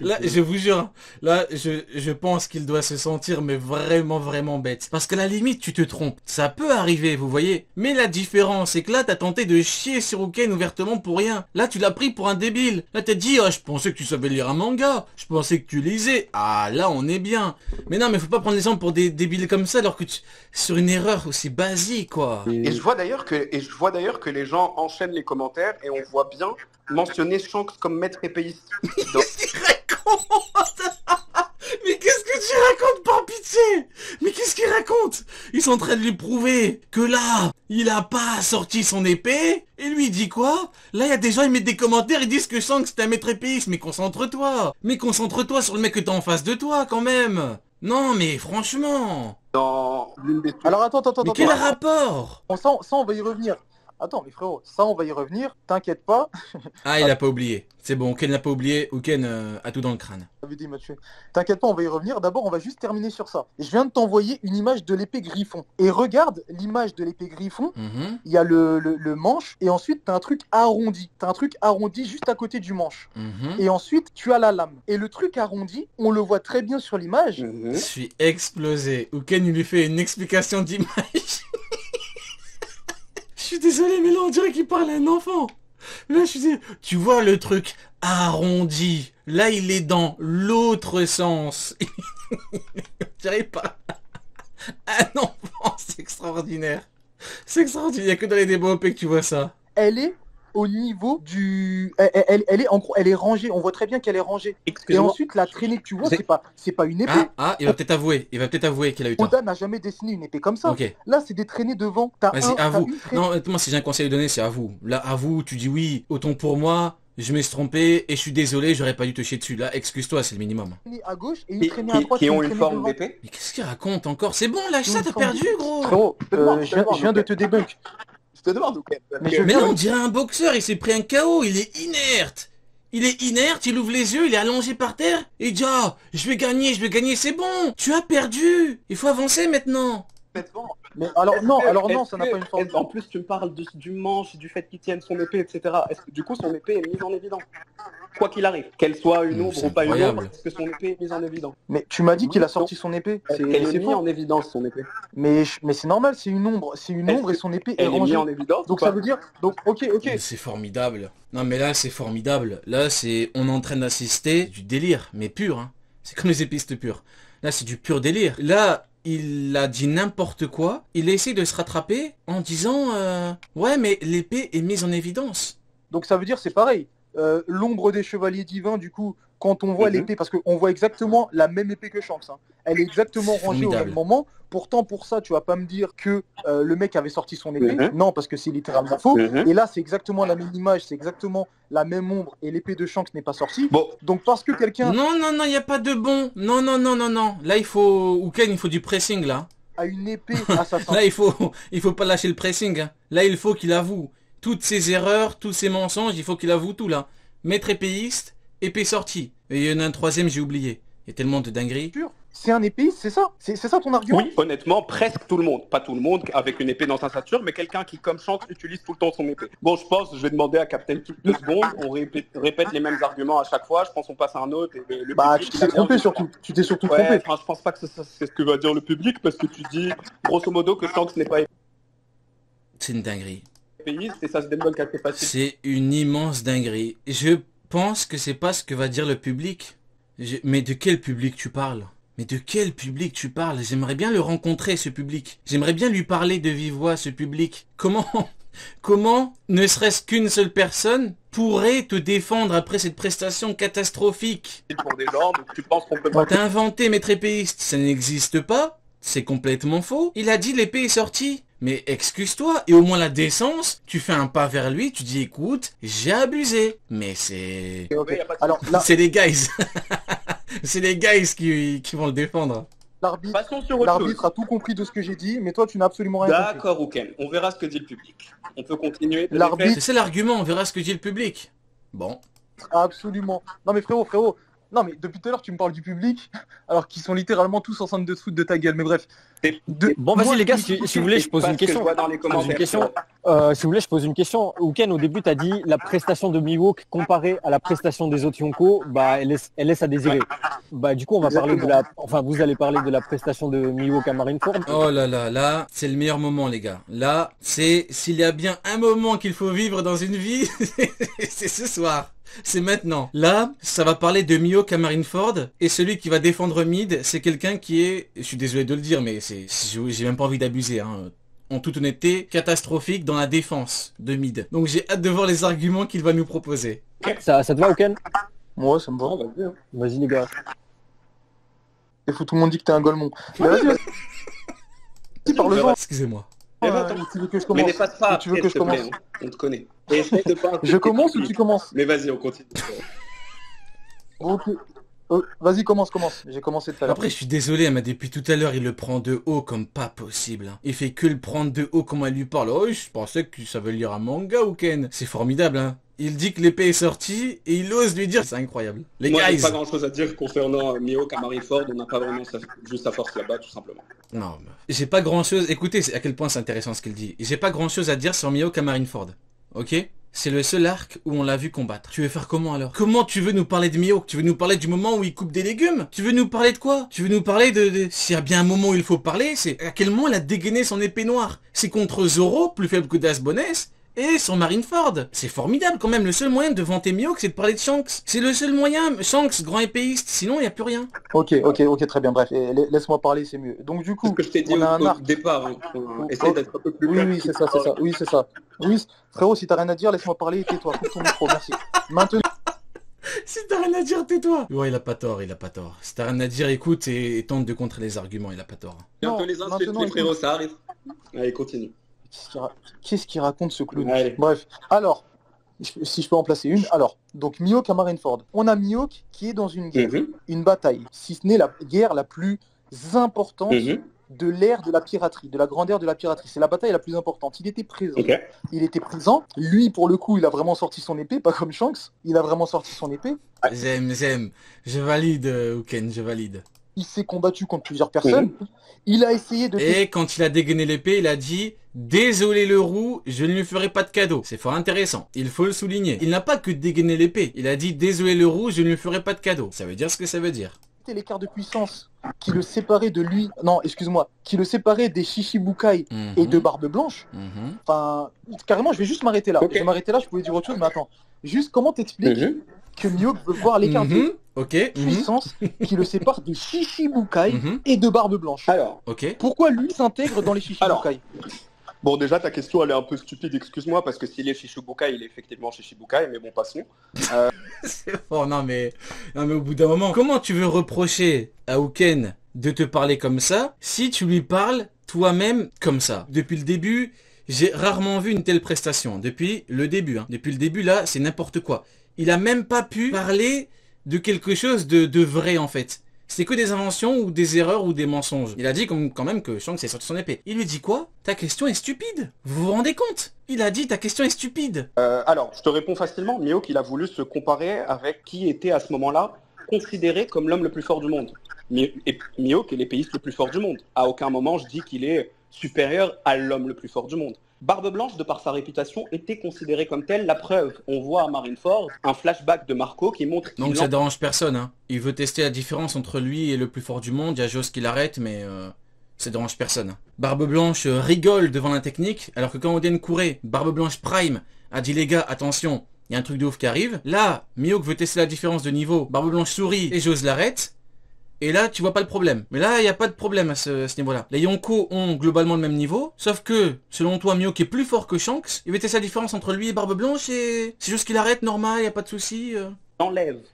Là, je vous jure, là, je pense qu'il doit se sentir mais vraiment, vraiment bête. Parce qu'à la limite, tu te trompes. Ça peut arriver, vous voyez. Mais la différence, c'est que là, t'as tenté de chier sur Uken ouvertement pour rien. Là, tu l'as pris pour un débile. Là, t'as dit, oh, je pensais que tu savais lire un manga. Je pensais que tu lisais. Ah, là, on est bien. Mais non, mais faut pas prendre les gens pour des débiles comme ça, alors que sur une erreur aussi basique, quoi. Et je vois d'ailleurs que les gens enchaînent les commentaires et on voit bien mentionner Shanks comme maître épéiste. Donc, Qu'est-ce qu'il raconte? Mais qu'est-ce que tu racontes, par pitié? Mais qu'est-ce qu'il raconte? Ils sont en train de lui prouver que là, il a pas sorti son épée. Et lui, il dit quoi? Là, il y a des gens, ils mettent des commentaires, ils disent que Shanks c'est un maître épéiste. Mais concentre-toi. Mais concentre-toi sur le mec que t'as en face de toi, quand même. Non, mais franchement. dans l'une des Alors attends, Mais quel rapport? Ça, on va y revenir. Attends, mais frérot, ça, on va y revenir. T'inquiète pas. Ah, il a pas oublié. C'est bon, Uken n'a pas oublié. Uken a tout dans le crâne. J'avais dit, Mathieu. T'inquiète pas, on va y revenir. D'abord, on va juste terminer sur ça. Je viens de t'envoyer une image de l'épée Griffon. Et regarde l'image de l'épée Griffon. Mhm, Il y a le manche. Et ensuite, t'as un truc arrondi. T'as un truc arrondi juste à côté du manche. mhm. Et ensuite, tu as la lame. Et le truc arrondi, on le voit très bien sur l'image. Je suis explosé. Uken, il lui fait une explication d'image. Je suis désolé, mais là, on dirait qu'il parle à un enfant. Là, je suis désolé. Tu vois le truc arrondi. Là, il est dans l'autre sens. J'arrive pas. Un enfant, c'est extraordinaire. C'est extraordinaire. Il n'y a que dans les débats OP que tu vois ça. Elle est au niveau du... Elle est, en gros, elle est rangée. On voit très bien qu'elle est rangée. Et Excuse-moi. ensuite, la traînée que tu vois, C'est- c'est pas une épée. Il va peut-être avouer. Il va peut-être avouer qu'il a eu tort. Oda n'a jamais dessiné une épée comme ça. Ok. Là, c'est des traînées devant. T'as Vas-y, t'as avoue. une traînée. Non, honnêtement, si j'ai un conseil à donner, c'est à vous. Là, avoue, tu dis oui, autant pour moi, je me suis trompé et je suis désolé, j'aurais pas dû te chier dessus. Là, excuse-toi, c'est le minimum. À gauche et une Qui, traînée à droite. qui et ont une une traînée forme devant. d'épée. Mais qu'est-ce qu'il raconte encore? C'est bon, lâche ça, Une t'as forme perdu, gros. Frérot, demande, je viens de te débunk. Je te demande, ok. Mais je Mais viens là, de- on dirait un boxeur, il s'est pris un KO, il est inerte. Il est inerte, il ouvre les yeux, il est allongé par terre. Et il dit, ah, je vais gagner, c'est bon. Tu as perdu. Il faut avancer maintenant. Honnêtement, Mais alors non, est-ce ça n'a que- pas une forme. En plus, tu me parles du manche, du fait qu'il tienne son épée, etc. Est-ce que du coup, son épée est mise en évidence? Quoi qu'il arrive, qu'elle soit une ombre C'est ou pas une incroyable. ombre, est-ce que son épée est mise en évidence? Mais tu m'as dit qu'il a sorti son épée. Elle est C'est mise faux. en évidence, son épée. Mais c'est normal, c'est une ombre. C'est une Est-ce ombre et que son épée est Elle est mise rangée. en évidence Donc ou ça pas? veut dire... Donc ok. Mais c'est formidable. Non, mais là, c'est formidable. Là, on est en train d'assister du délire, mais pur, hein. C'est comme les épistes purs. Là, c'est du pur délire. Là, il a dit n'importe quoi. Il a essayé de se rattraper en disant, ouais, mais l'épée est mise en évidence. Donc ça veut dire c'est pareil. L'ombre des chevaliers divins, du coup, quand on voit Mhm. l'épée, parce qu'on voit exactement la même épée que Shanks. Hein. Elle est exactement C'est rangée au formidable. même moment. Pourtant, pour ça, tu vas pas me dire que le mec avait sorti son épée. Mhm. Non, parce que c'est littéralement faux. Mhm. Et là, c'est exactement la même image, c'est exactement la même ombre, et l'épée de Shanks n'est pas sortie. Bon, Donc parce que quelqu'un Non, il n'y a pas de bon. Non. Là, il faut, Uken, il faut du pressing, là. a une épée assassin, Là, il faut pas lâcher le pressing, hein. Là, il faut qu'il avoue toutes ses erreurs, tous ses mensonges, il faut qu'il avoue tout, là. Maître épéiste, épée sortie. Et il y en a un troisième, j'ai oublié. Il y a tellement de dingueries. pur. C'est un épéiste, c'est ça? C'est ça ton argument? oui, honnêtement, presque tout le monde. Pas tout le monde avec une épée dans sa ceinture, mais quelqu'un qui, comme Shanks, utilise tout le temps son épée. Bon, je pense, je vais demander à Captain Kick 2 secondes. On répète les mêmes arguments à chaque fois. Je pense qu'on passe à un autre. Et le Bah, public, tu il a t'es bien trompé vu. surtout. Tu t'es surtout Ouais, trompé. enfin, je pense pas que c'est ce que va dire le public, parce que tu dis, grosso modo, que Shanks n'est pas C'est une dinguerie. épéiste, et ça se débloque assez facile. C'est une immense dinguerie. Je pense que c'est pas ce que va dire le public. Mais de quel public tu parles? Mais de quel public tu parles? J'aimerais bien le rencontrer, ce public. J'aimerais bien lui parler de vive voix, ce public. Comment, ne serait-ce qu'une seule personne, pourrait te défendre après cette prestation catastrophique? Pour des gens, donc tu penses qu'on peut pas... T'as inventé maître épéiste, ça n'existe pas. C'est complètement faux. Il a dit l'épée est sortie. Mais excuse-toi, et au moins la décence, tu fais un pas vers lui, tu dis écoute, j'ai abusé. Mais c'est... Ok. Ouais, y a pas de Alors là, C'est les guys. C'est les guys qui vont le défendre. l'arbitre Passons sur autre chose. l'arbitre a tout compris de ce que j'ai dit, mais toi, tu n'as absolument rien compris. D'accord, ok. On verra ce que dit le public. On peut continuer. L'arbitre- C'est ça l'argument, on verra ce que dit le public. Bon. Absolument. Non mais frérot, Non, mais depuis tout à l'heure, tu me parles du public, alors qu'ils sont littéralement tous en train de se foutre de ta gueule. Mais bref. Bon, vas-y, les gars, si vous voulez, je pose une question. Dans les Je pose une commentaires. question. Si vous voulez, je pose une question. Ouken, au début, tu as dit la prestation de Mihawk comparée à la prestation des autres Yonko, bah, elle laisse à désirer. Bah, du coup, on va parler vous allez parler de la prestation de Mihawk à Marineford. Oh là là, là, c'est le meilleur moment, les gars. Là, c'est s'il y a bien un moment qu'il faut vivre dans une vie, c'est ce soir. C'est maintenant. Là, ça va parler de Mihawk à Marineford, et celui qui va défendre mid, c'est quelqu'un qui est, je suis désolé de le dire, mais j'ai même pas envie d'abuser, hein. En toute honnêteté, catastrophique dans la défense de mid. Donc j'ai hâte de voir les arguments qu'il va nous proposer. Ça te va, Ouken? Moi, ça me va. Ah, vas-y, hein. Vas-y, les gars. Et tout le monde dit que t'es un golemon. Mais vas-y, vas-y. Parle-en. Excusez-moi. Mais va, attends. Tu veux que je Mais commence n'efface pas. Ou tu veux après, que je s'il te plaît, commence hein. On te connaît. Et essaye de pas Je commence ou tu commences? Mais vas-y, on continue. Ok. Vas-y, commence. J'ai commencé tout à l'heure. Après, je suis désolé, mais depuis tout à l'heure, il le prend de haut comme pas possible. Hein. Il fait que le prendre de haut comme elle lui parle. Oh, je pensais que ça veut lire un manga ou Ken. C'est formidable, hein. Il dit que l'épée est sortie et il ose lui dire, c'est incroyable. Les Moi, j'ai guys. pas grand chose à dire concernant Mihawk à Marineford. On n'a pas vraiment juste sa force là-bas, tout simplement. Non, j'ai pas grand chose. Écoutez, à quel point c'est intéressant ce qu'il dit. J'ai pas grand chose à dire sur Mihawk à Marineford. Ok? C'est le seul arc où on l'a vu combattre. Tu veux faire comment alors? Comment tu veux nous parler de Mihawk? Tu veux nous parler du moment où il coupe des légumes? Tu veux nous parler de quoi? Tu veux nous parler de... S'il y a bien un moment où il faut parler, c'est à quel moment il a dégainé son épée noire. C'est contre Zoro, plus faible que Dasbonès, et son Marineford. C'est formidable quand même. Le seul moyen de vanter Mihawk, c'est de parler de Shanks. C'est le seul moyen. Shanks, grand épéiste. Sinon, il n'y a plus rien. Ok, très bien. Bref, laisse-moi parler, c'est mieux. Donc du coup, C'est ce que je t'ai dit on a un au arc. départ. Hein. Essaye d'être un peu plus clair. Oui, c'est ça. Oui, c'est ça. Oui, frérot, si t'as rien à dire, laisse-moi parler et tais-toi. Coupe ton micro, merci. Maintenant, Si t'as rien à dire, tais-toi. Ouais, il a pas tort. Si t'as rien à dire, écoute et tente de contrer les arguments, il a pas tort. Bientôt les insultes, maintenant, les frérots, ça arrive. Allez, continue. qu'est-ce qu'il raconte ce clown? Allez. Bref, alors, si je peux en placer une. Alors, donc Mihawk à Marineford. On a Mihawk qui est dans une guerre, une bataille, si ce n'est la guerre la plus importante de l'ère de la piraterie, de la grande ère de la piraterie. C'est la bataille la plus importante. Il était présent. Ok. Il était présent. Lui, pour le coup, il a vraiment sorti son épée, pas comme Shanks. Il a vraiment sorti son épée. J'aime. Je valide, Ouken, je valide. Il s'est combattu contre plusieurs personnes. Il a essayé de... Et quand il a dégainé l'épée, il a dit « Désolé le roux, je ne lui ferai pas de cadeau ». C'est fort intéressant, il faut le souligner. Il n'a pas que dégainé l'épée, il a dit « Désolé le roux, je ne lui ferai pas de cadeau ». Ça veut dire ce que ça veut dire. L'écart de puissance qui le séparait de lui... Non, excuse-moi. Qui le séparait des Shichibukai et de Barbe Blanche. Enfin, carrément, je vais juste m'arrêter là. Ok. Je vais m'arrêter là, je pouvais dire autre chose, mais attends. Juste, comment t'expliques que Mihawk veut voir l'écart de puissance qui le sépare de Shichibukai et de Barbe Blanche? Alors, Pourquoi lui s'intègre dans les Shichibukai? bon, déjà, ta question, elle est un peu stupide, excuse-moi, parce que s'il est Shichibukai, il est effectivement Shichibukai, mais bon, passons. Oh non mais au bout d'un moment, comment tu veux reprocher à Ouken de te parler comme ça si tu lui parles toi-même comme ça? Depuis le début, j'ai rarement vu une telle prestation. Depuis le début, Depuis le début, là, c'est n'importe quoi. Il a même pas pu parler de quelque chose de vrai, en fait. C'est que des inventions ou des erreurs ou des mensonges. Il a dit quand même que Shanks est sorti son épée. Il lui dit quoi? Ta question est stupide. Vous vous rendez compte? Il a dit ta question est stupide. Alors, je te réponds facilement. Mihawk, il a voulu se comparer avec qui était à ce moment-là considéré comme l'homme le plus fort du monde. Et Mihawk est l'épéiste le plus fort du monde. À aucun moment, je dis qu'il est supérieur à l'homme le plus fort du monde. Barbe Blanche, de par sa réputation, était considérée comme telle. La preuve, on voit à Marineford un flashback de Marco qui montre... Donc ça dérange personne, Il veut tester la différence entre lui et le plus fort du monde. Il y a Joss qui l'arrête, mais ça dérange personne. Barbe Blanche rigole devant la technique, alors que quand Oden courait, Barbe Blanche Prime a dit les gars, attention, il y a un truc de ouf qui arrive. Là, Mihawk veut tester la différence de niveau. Barbe Blanche sourit et Joss l'arrête. Et là, tu vois pas le problème. Mais là, il n'y a pas de problème à ce niveau-là. Les Yonko ont globalement le même niveau, sauf que, selon toi, Mihawk est plus fort que Shanks. Il va tester la différence entre lui et Barbe Blanche et... c'est juste qu'il arrête, normal, il n'y a pas de souci.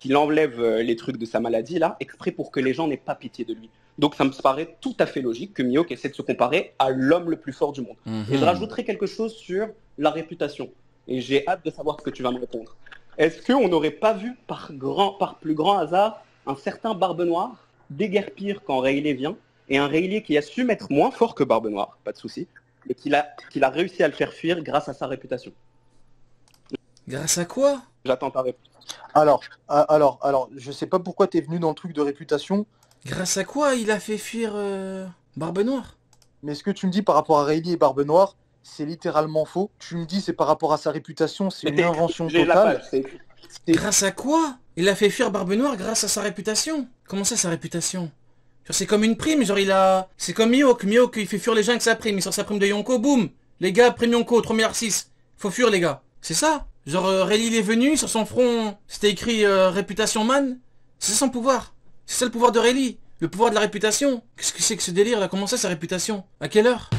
Qu'il enlève les trucs de sa maladie, là, exprès pour que les gens n'aient pas pitié de lui. Donc ça me paraît tout à fait logique que Mihawk essaie de se comparer à l'homme le plus fort du monde. Et je rajouterai quelque chose sur la réputation. Et j'ai hâte de savoir ce que tu vas me répondre. Est-ce qu'on n'aurait pas vu, par plus grand hasard, un certain Barbe Noire déguerpir quand Rayleigh vient, et un Rayleigh qui a su mettre moins fort que Barbe Noire, pas de souci, mais qu'il a réussi à le faire fuir grâce à sa réputation. Grâce à quoi? J'attends ta réponse. Alors, je sais pas pourquoi t'es venu dans le truc de réputation, Grâce à quoi il a fait fuir Barbe Noire? mais ce que tu me dis par rapport à Rayleigh et Barbe Noire, c'est littéralement faux. Tu me dis c'est par rapport à sa réputation, c'est une invention J'ai la totale. page, c'est écrit. Grâce à quoi? Il a fait fuir Barbe Noire grâce à sa réputation. Comment ça, sa réputation? Genre, c'est comme une prime, genre il a... C'est comme Mihawk, il fait fuir les gens avec sa prime, il sort sa prime de Yonko, boum. Les gars, prime Yonko, 3,6 $. Faut fuir les gars. C'est ça? Genre, Rayleigh il est venu, sur son front, c'était écrit Réputation Man. C'est ça son pouvoir. C'est ça le pouvoir de Rayleigh. Le pouvoir de la réputation. Qu'est-ce que c'est que ce délire là? Comment ça, sa réputation? À quelle heure?